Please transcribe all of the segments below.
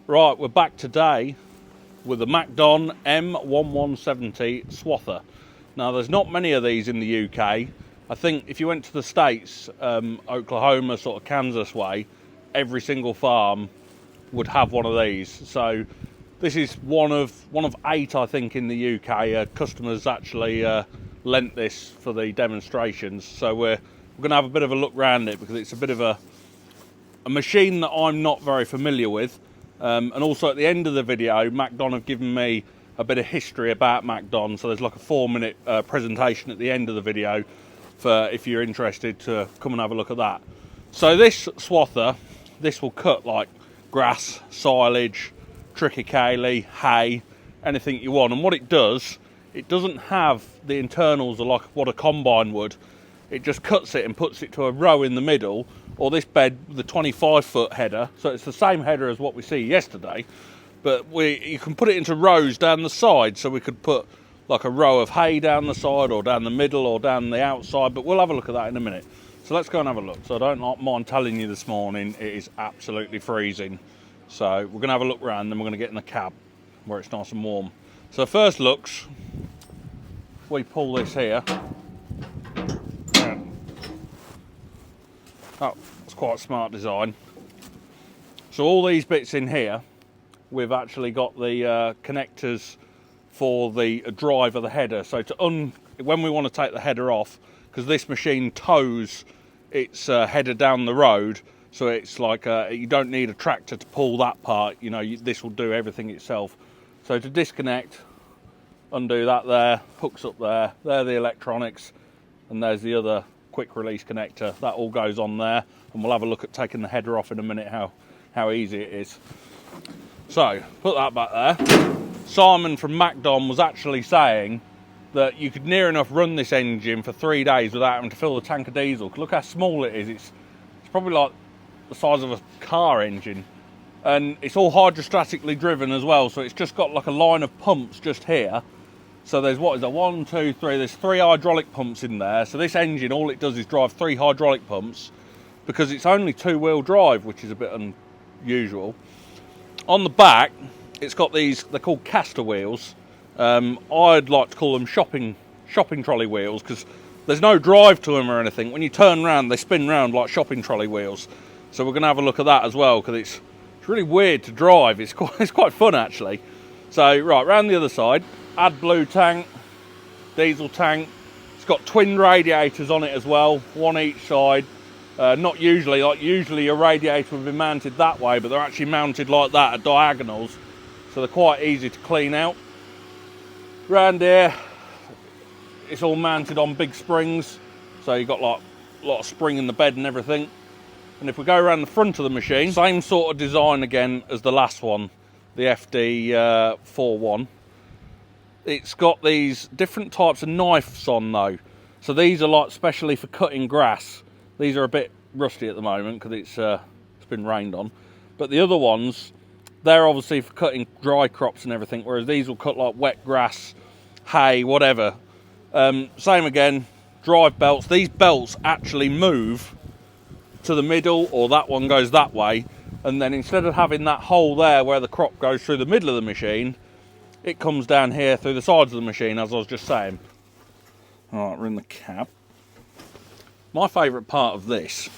Right, we're back today with the Macdon M1170 swather. Now, there's not many of these in the UK. I think if you went to the States, Oklahoma, sort of Kansas way, every single farm would have one of these. So this is one of 8, I think, in the UK. Customers actually lent this for the demonstrations. So we're going to have a bit of a look around it because it's a bit of a machine that I'm not very familiar with. And also at the end of the video, Macdon have given me a bit of history about Macdon. So there's like a 4-minute presentation at the end of the video for if you're interested to come and have a look at that. So this swather, this will cut like grass, silage, triticale, hay, anything you want. And what it does, it doesn't have the internals like what a combine would. It just cuts it and puts it to a row in the middle, or this bed with the 25-foot header. So it's the same header as what we see yesterday, but you can put it into rows down the side. So we could put like a row of hay down the side, or down the middle, or down the outside, but we'll have a look at that in a minute. So let's go and have a look. So I don't mind telling you this morning, it is absolutely freezing. So we're gonna have a look around, then we're gonna get in the cab where it's nice and warm. So first looks, if we pull this here, oh, it's quite a smart design. So all these bits in here, we've actually got the connectors for the drive of the header. So when we want to take the header off, because this machine tows its header down the road, so it's like you don't need a tractor to pull that part. You know, this will do everything itself. So to disconnect, undo that there, hooks up there. There the electronics, and there's the other quick release connector. That all goes on there, and we'll have a look at taking the header off in a minute, how easy it is. So put that back there. Simon from Macdon was actually saying that you could near enough run this engine for 3 days without having to fill the tank of diesel. Look how small it is. It's probably like the size of a car engine, and it's all hydrostatically driven as well. So it's just got like a line of pumps just here. So there's, what is that, 1, 2, 3, there's 3 hydraulic pumps in there. So this engine, all it does is drive 3 hydraulic pumps, because it's only 2-wheel drive, which is a bit unusual. On the back, it's got these, they're called caster wheels. I'd like to call them shopping trolley wheels, because there's no drive to them or anything. When you turn around, they spin round like shopping trolley wheels. So we're going to have a look at that as well, because it's really weird to drive. It's quite fun, actually. So, right, round the other side. AdBlue tank, diesel tank. It's got twin radiators on it as well, one each side. Not usually, like usually a radiator would be mounted that way, but they're actually mounted like that at diagonals, so they're quite easy to clean out. Round here, it's all mounted on big springs, so you've got like a lot of spring in the bed and everything. And if we go around the front of the machine, same sort of design again as the last one, the FD41. It's got these different types of knives on though. So these are like specially for cutting grass. These are a bit rusty at the moment because it's been rained on. But the other ones, they're obviously for cutting dry crops and everything, whereas these will cut like wet grass, hay, whatever. Same again, drive belts. These belts actually move to the middle, or that one goes that way. And then instead of having that hole there where the crop goes through the middle of the machine, it comes down here through the sides of the machine, as I was just saying. All right, we're in the cab. My favourite part of this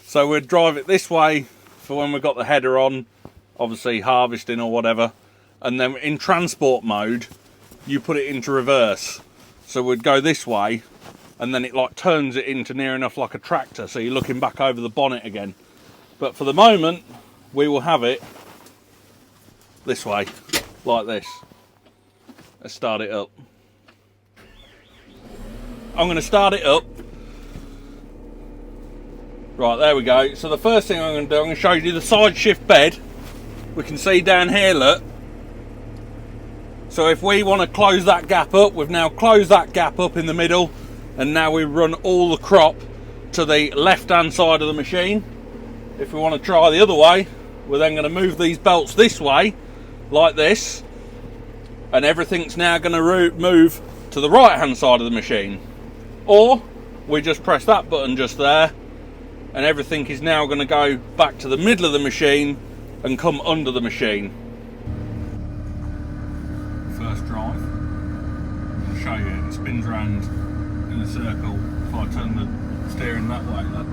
so we'd drive it this way for when we've got the header on, obviously harvesting or whatever, and then in transport mode you put it into reverse. So we'd go this way, and then it like turns it into near enough like a tractor, so you're looking back over the bonnet again. But for the moment, we will have it this way, like this. Let's start it up. I'm going to start it up. Right, there we go. So the first thing I'm going to do, I'm going to show you the side shift bed. We can see down here, look. So if we want to close that gap up, we've now closed that gap up in the middle, and now we run all the crop to the left-hand side of the machine. If we want to try the other way, we're then going to move these belts this way, like this, and everything's now going to move to the right hand side of the machine, or we just press that button just there and everything is now going to go back to the middle of the machine and come under the machine. First drive, I'll show you, it spins round in a circle if I turn the steering that way. Look.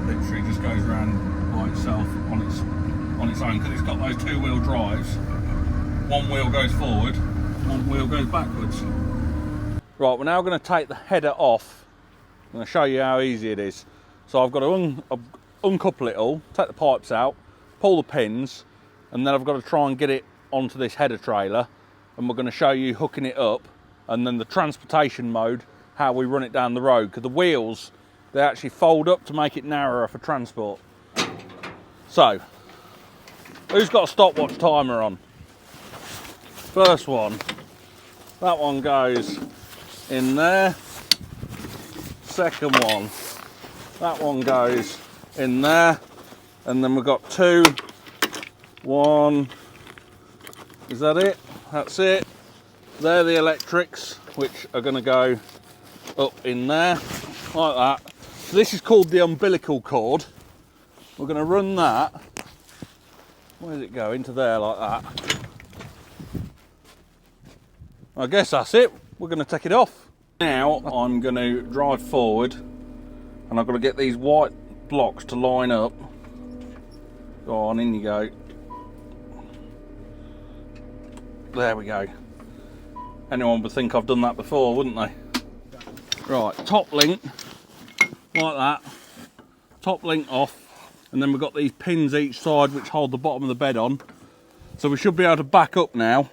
Literally just goes round by itself on its own, because it's got those two-wheel drives. One wheel goes forward, one wheel goes backwards. Right, we're now going to take the header off. I'm going to show you how easy it is. So I've got to uncouple it all, take the pipes out, pull the pins, and then I've got to try and get it onto this header trailer, and we're going to show you hooking it up, and then the transportation mode, how we run it down the road, because the wheels, they actually fold up to make it narrower for transport. So, who's got a stopwatch timer on? First one, that one goes in there. Second one, that one goes in there. And then we've got two, one, is that it? That's it. They're the electrics, which are going to go up in there, like that. So this is called the umbilical cord. We're going to run that, where does it go? Into there like that. I guess that's it. We're going to take it off. Now I'm going to drive forward, and I've got to get these white blocks to line up. Go on, in you go. There we go. Anyone would think I've done that before, wouldn't they? Right, top link, like that. Top link off, and then we've got these pins each side which hold the bottom of the bed on. So we should be able to back up now,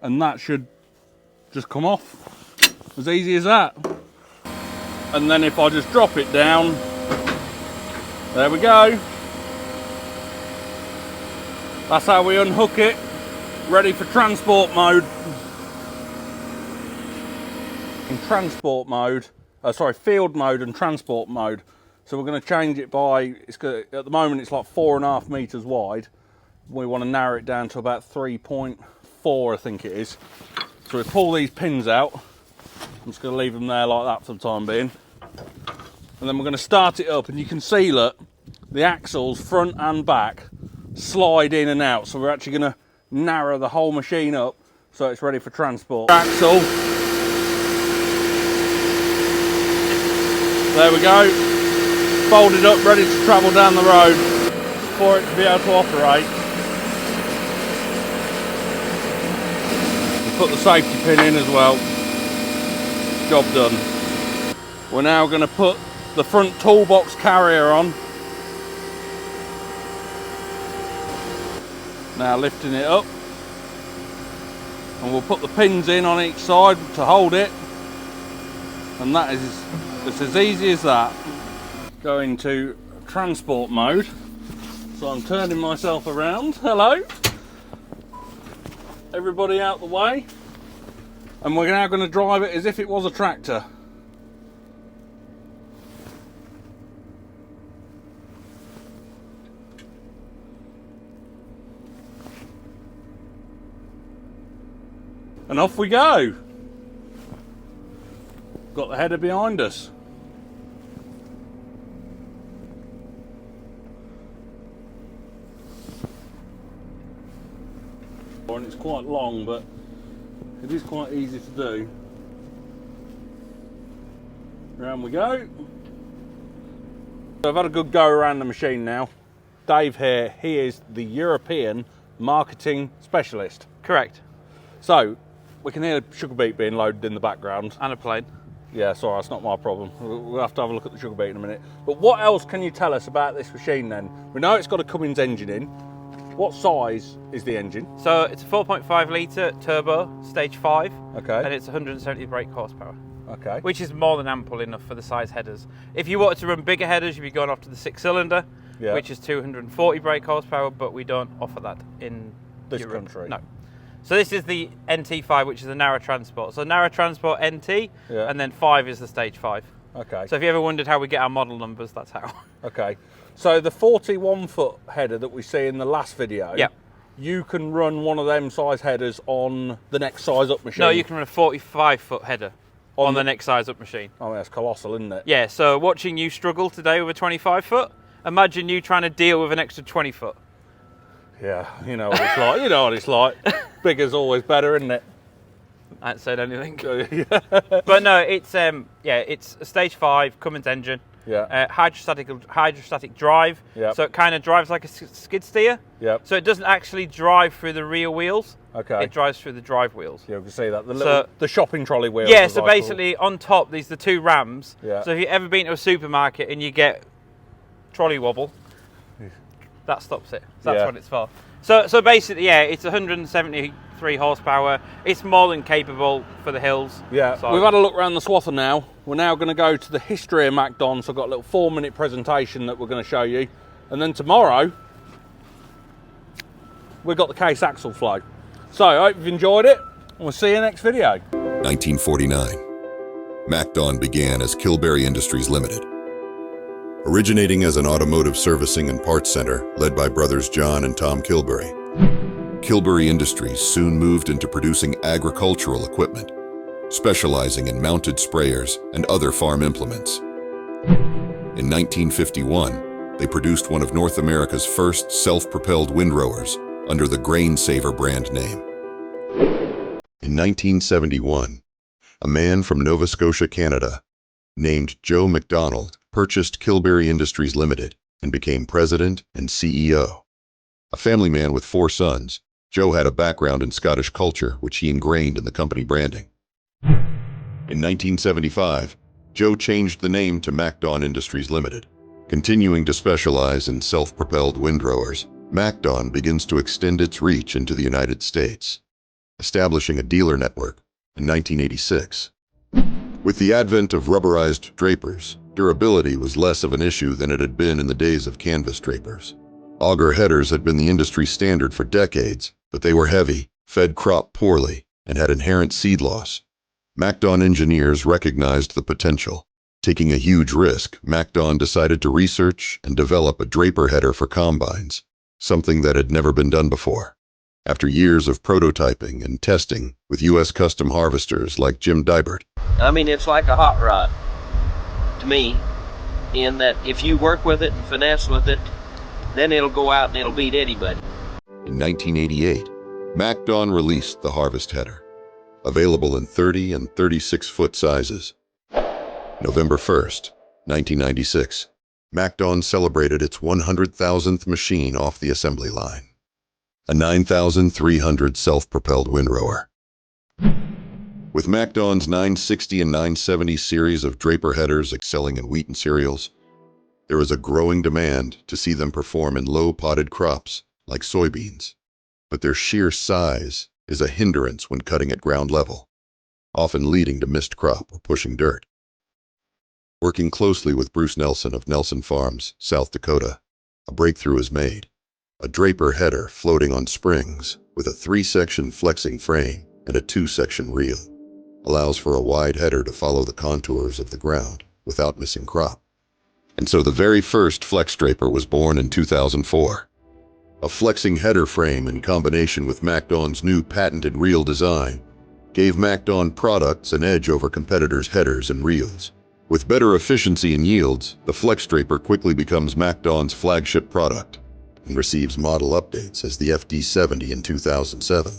and that should just come off. As easy as that. And then if I just drop it down, there we go. That's how we unhook it. Ready for transport mode. In transport mode, field mode and transport mode. So we're going to change it by, at the moment it's like 4.5 meters wide. We want to narrow it down to about 3.4, I think it is. So we pull these pins out. I'm just going to leave them there like that for the time being. And then we're going to start it up, and you can see, look, the axles front and back slide in and out. So we're actually going to narrow the whole machine up so it's ready for transport. Axle. There we go. Folded up, ready to travel down the road for it to be able to operate. And put the safety pin in as well. Job done. We're now going to put the front toolbox carrier on. Now lifting it up, and we'll put the pins in on each side to hold it, and that is, it's as easy as that. Go into transport mode, so I'm turning myself around. Hello, everybody out the way. And we're now going to drive it as if it was a tractor. And off we go. Got the header behind us. And it's quite long, but it is quite easy to do. Around we go. So I've had a good go around the machine now. Dave here, he is the European marketing specialist. Correct. So we can hear sugar beet being loaded in the background. And a plane. Yeah, sorry, that's not my problem. We'll have to have a look at the sugar beet in a minute. But what else can you tell us about this machine then? We know it's got a Cummins engine in. What size is the engine? So it's a 4.5 litre turbo, stage 5. Okay. And it's 170 brake horsepower. Okay. Which is more than ample enough for the size headers. If you wanted to run bigger headers, you'd be going off to the 6-cylinder, which is 240 brake horsepower, but we don't offer that in this Europe. country. No. So this is the NT5, which is the narrow transport. So narrow transport NT, and then 5 is the stage 5. Okay. So if you ever wondered how we get our model numbers, that's how. Okay. So the 41-foot header that we see in the last video, you can run one of them size headers on the next size up machine. No, you can run a 45-foot header on the next size up machine. Oh, that's colossal, isn't it? Yeah, so watching you struggle today with a 25-foot, imagine you trying to deal with an extra 20-foot. Yeah, you know what it's like. You know what it's like. Bigger's always better, isn't it? I haven't said anything. But no, it's it's a stage 5 Cummins engine. Yeah. Hydrostatic drive. Yep. So it kind of drives like a skid steer. Yep. So it doesn't actually drive through the rear wheels. Okay. It drives through the drive wheels. Yeah, you can see that. The shopping trolley wheels. Yeah, so basically on top, these are the 2 rams. Yeah. So if you've ever been to a supermarket and you get trolley wobble, that stops it. So that's what it's for. So basically, yeah, it's 173 horsepower. It's more than capable for the hills. Yeah, so we've had a look around the swatter now. We're now going to go to the history of Macdon. So I've got a little 4-minute presentation that we're going to show you. And then tomorrow, we've got the case axle flow. So I hope you've enjoyed it, and we'll see you in the next video. 1949. Macdon began as Kilberry Industries Limited. Originating as an automotive servicing and parts center led by brothers John and Tom Kilberry, Kilberry Industries soon moved into producing agricultural equipment, specializing in mounted sprayers and other farm implements. In 1951, they produced one of North America's first self-propelled windrowers under the Grain Saver brand name. In 1971, a man from Nova Scotia, Canada, named Joe McDonald, purchased Kilberry Industries Limited and became president and CEO. A family man with 4 sons, Joe had a background in Scottish culture, which he ingrained in the company branding. In 1975, Joe changed the name to Macdon Industries Limited. Continuing to specialize in self-propelled windrowers, Macdon begins to extend its reach into the United States, establishing a dealer network in 1986. With the advent of rubberized drapers, durability was less of an issue than it had been in the days of canvas drapers. Auger headers had been the industry standard for decades, but they were heavy, fed crop poorly, and had inherent seed loss. Macdon engineers recognized the potential. Taking a huge risk, Macdon decided to research and develop a draper header for combines, something that had never been done before. After years of prototyping and testing with U.S. custom harvesters like Jim Dybert. I mean, it's like a hot rod to me, in that if you work with it and finesse with it, then it'll go out and it'll beat anybody. In 1988, Macdon released the Harvest header, available in 30 and 36-foot sizes. November 1st, 1996, Macdon celebrated its 100,000th machine off the assembly line. A 9,300 self-propelled windrower. With Macdon's 960 and 970 series of draper headers excelling in wheat and cereals, there is a growing demand to see them perform in low-potted crops like soybeans. But their sheer size is a hindrance when cutting at ground level, often leading to missed crop or pushing dirt. Working closely with Bruce Nelson of Nelson Farms, South Dakota, a breakthrough is made. A draper header floating on springs with a 3-section flexing frame and a 2-section reel allows for a wide header to follow the contours of the ground without missing crop. And so the very first flex draper was born in 2004. A flexing header frame in combination with Macdon's new patented reel design gave Macdon products an edge over competitors' headers and reels. With better efficiency and yields, the flex draper quickly becomes Macdon's flagship product and receives model updates as the FD70 in 2007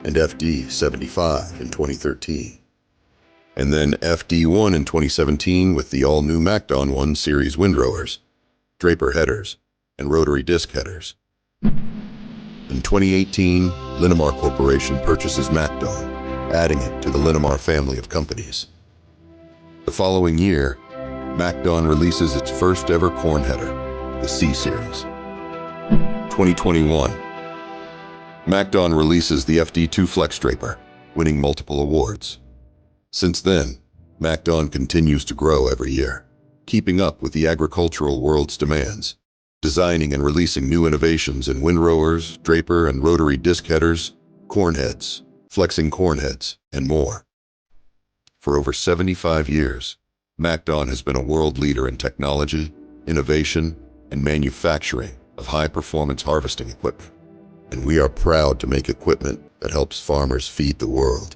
and FD75 in 2013. And then FD1 in 2017 with the all-new Macdon 1 series windrowers, draper headers, and rotary disc headers. In 2018, Linamar Corporation purchases Macdon, adding it to the Linamar family of companies. The following year, Macdon releases its first ever corn header, the C Series. 2021, Macdon releases the FD2 Flex Draper, winning multiple awards. Since then, Macdon continues to grow every year, keeping up with the agricultural world's demands, designing and releasing new innovations in windrowers, draper and rotary disc headers, corn heads, flexing corn heads, and more. For over 75 years, Macdon has been a world leader in technology, innovation, and manufacturing of high-performance harvesting equipment. and we are proud to make equipment that helps farmers feed the world.